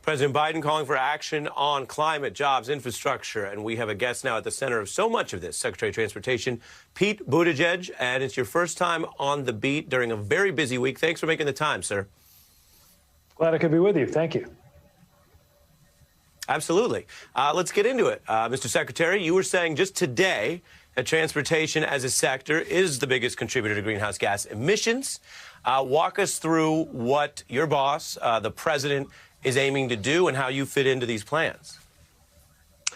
President Biden calling for action on climate, jobs, infrastructure. And we have a guest now at the center of so much of this, Secretary of Transportation, Pete Buttigieg. And it's your first time on the beat during a very busy week. Thanks for making the time, sir. Glad I could be with you. Thank you. Absolutely. Let's get into it. Mr. Secretary, you were saying just today that transportation as a sector is the biggest contributor to greenhouse gas emissions. Walk us through what your boss, the president, is aiming to do and how you fit into these plans.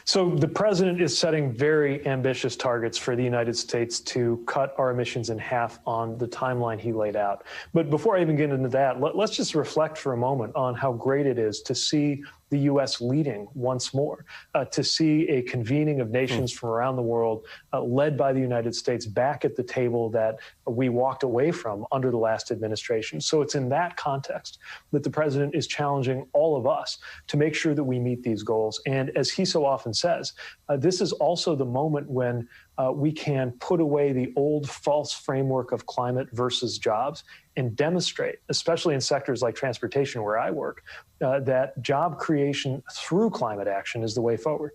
So the president is setting very ambitious targets for the United States to cut our emissions in half on the timeline he laid out. But before I even get into that, let's just reflect for a moment on how great it is to see the U.S. leading once more, to see a convening of nations from around the world led by the United States back at the table that we walked away from under the last administration. So it's in that context that the president is challenging all of us to make sure that we meet these goals. And as he so often says, this is also the moment when we can put away the old false framework of climate versus jobs and demonstrate, especially in sectors like transportation where I work, that job creation through climate action is the way forward.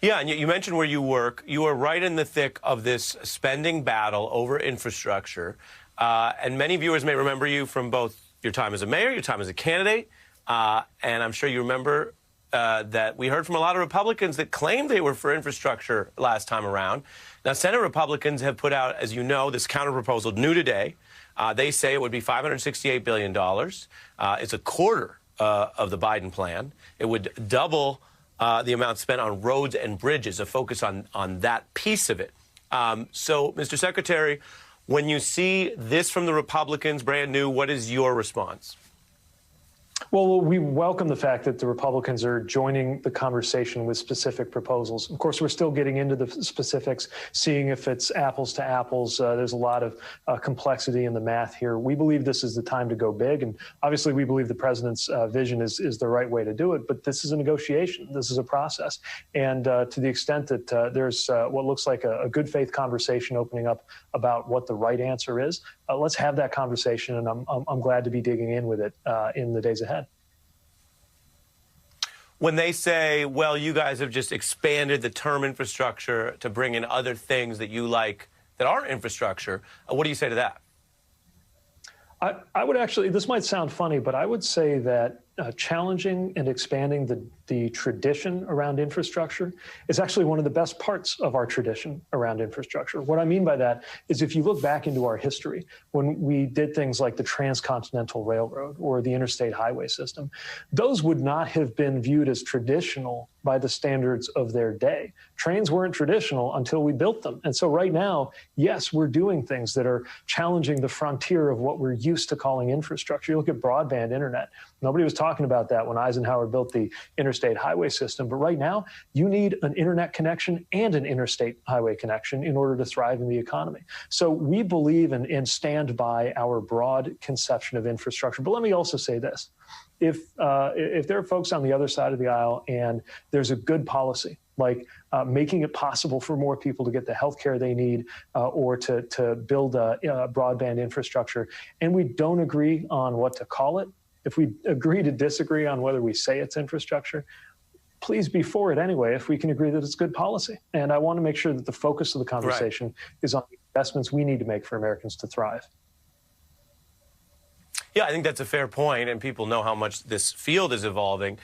Yeah, and you mentioned where you work. You are right in the thick of this spending battle over infrastructure. And many viewers may remember you from both your time as a mayor, your time as a candidate, and I'm sure you remember that we heard from a lot of Republicans that claimed they were for infrastructure last time around. Now, Senate Republicans have put out, as you know, this counterproposal new today. They say it would be $568 billion. It's a quarter of the Biden plan. It would double the amount spent on roads and bridges, a focus on that piece of it. So, Mr. Secretary, when you see this from the Republicans, brand new, what is your response? Well, we welcome the fact that the Republicans are joining the conversation with specific proposals. Of course, we're still getting into the specifics, seeing if it's apples to apples. There's a lot of complexity in the math here. We believe this is the time to go big. And obviously, we believe the president's vision is the right way to do it. But this is a negotiation. This is a process. And to the extent that there's what looks like a good faith conversation opening up about what the right answer is, let's have that conversation. And I'm glad to be digging in with it in the days ahead. When they say, well, you guys have just expanded the term infrastructure to bring in other things that you like that aren't infrastructure, what do you say to that? I would actually, this might sound funny, but I would say that challenging and expanding the tradition around infrastructure is actually one of the best parts of our tradition around infrastructure. What I mean by that is if you look back into our history, when we did things like the Transcontinental Railroad or the interstate highway system, those would not have been viewed as traditional by the standards of their day. Trains weren't traditional until we built them. And so right now, yes, we're doing things that are challenging the frontier of what we're used to calling infrastructure. You look at broadband internet. Nobody was talking about that when Eisenhower built the interstate highway system. But right now, you need an internet connection and an interstate highway connection in order to thrive in the economy. So we believe and stand by our broad conception of infrastructure. But let me also say this. If there are folks on the other side of the aisle and there's a good policy, like making it possible for more people to get the health care they need or to build a broadband infrastructure, and we don't agree on what to call it, if we agree to disagree on whether we say it's infrastructure, please be for it anyway if we can agree that it's good policy. And I want to make sure that the focus of the conversation is on the investments we need to make for Americans to thrive. Yeah, I think that's a fair point, and people know how much this field is evolving.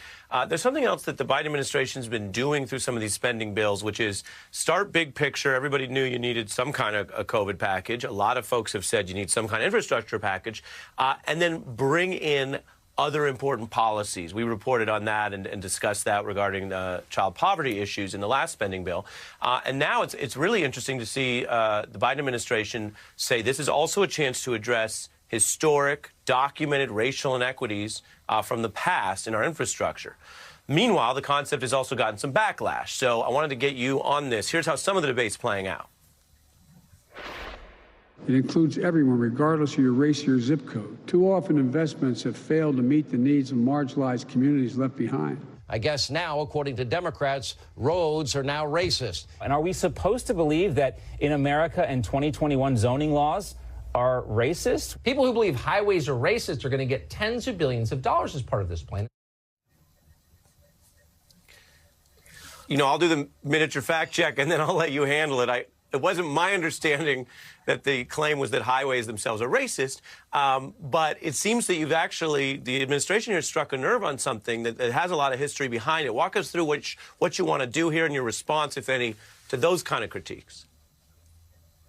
There's something else that the Biden administration's been doing through some of these spending bills, which is start big picture. Everybody knew you needed some kind of a COVID package. A lot of folks have said you need some kind of infrastructure package, and then bring in other important policies. We reported on that and discussed that regarding the child poverty issues in the last spending bill. And now it's really interesting to see the Biden administration say this is also a chance to address historic, documented racial inequities from the past in our infrastructure. Meanwhile, the concept has also gotten some backlash. So I wanted to get you on this. Here's how some of the debate's playing out. It includes everyone, regardless of your race or your zip code. Too often, investments have failed to meet the needs of marginalized communities left behind. I guess now, according to Democrats, roads are now racist. And are we supposed to believe that in America and 2021 zoning laws, are racist? People who believe highways are racist are going to get tens of billions of dollars as part of this plan. You know, I'll do the miniature fact check, and then I'll let you handle it. It wasn't my understanding that the claim was that highways themselves are racist, but it seems that the administration here struck a nerve on something that has a lot of history behind it. Walk us through what you want to do here and your response, if any, to those kind of critiques.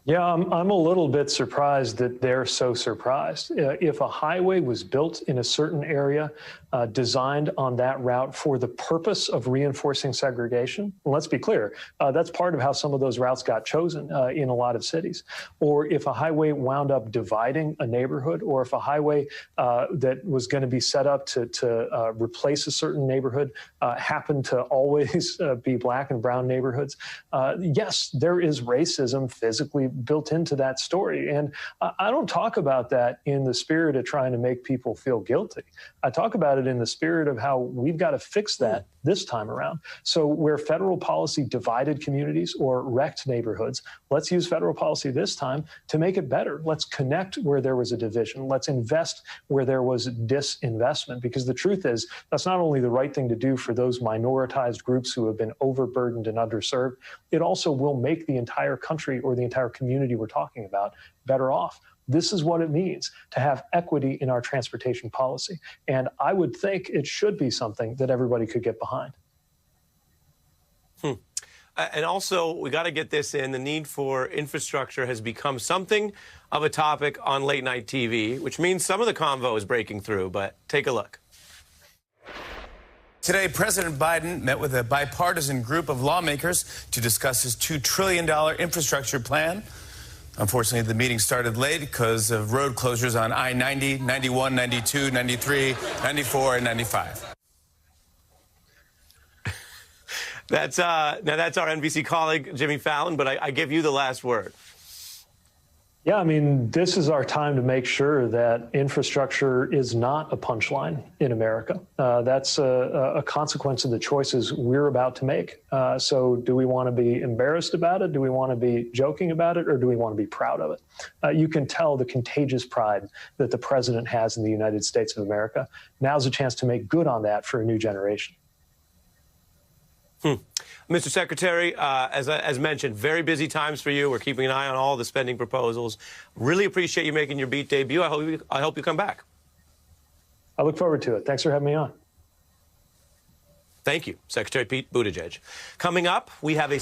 Yeah, I'm a little bit surprised that they're so surprised. If a highway was built in a certain area, designed on that route for the purpose of reinforcing segregation, and let's be clear, that's part of how some of those routes got chosen in a lot of cities. Or if a highway wound up dividing a neighborhood, or if a highway that was going to be set up to replace a certain neighborhood happened to always be black and brown neighborhoods, yes, there is racism physically built into that story. And I don't talk about that in the spirit of trying to make people feel guilty. I talk about it in the spirit of how we've got to fix that this time around. So where federal policy divided communities or wrecked neighborhoods, let's use federal policy this time to make it better. Let's connect where there was a division. Let's invest where there was disinvestment, because the truth is that's not only the right thing to do for those minoritized groups who have been overburdened and underserved, it also will make the entire country or the entire community we're talking about better off. This is what it means to have equity in our transportation policy. And I would think it should be something that everybody could get behind. And also, we got to get this in. The need for infrastructure has become something of a topic on late night TV, which means some of the convo is breaking through. But take a look. Today, President Biden met with a bipartisan group of lawmakers to discuss his $2 trillion infrastructure plan. Unfortunately, the meeting started late because of road closures on I-90, 91, 92, 93, 94, and 95. Now that's our NBC colleague, Jimmy Fallon, but I give you the last word. Yeah, I mean, this is our time to make sure that infrastructure is not a punchline in America. That's a consequence of the choices we're about to make. So do we want to be embarrassed about it? Do we want to be joking about it? Or do we want to be proud of it? You can tell the contagious pride that the president has in the United States of America. Now's a chance to make good on that for a new generation. Mr. Secretary, as mentioned, very busy times for you. We're keeping an eye on all the spending proposals. Really appreciate you making your beat debut. I hope you come back. I look forward to it. Thanks for having me on. Thank you, Secretary Pete Buttigieg. Coming up, we have a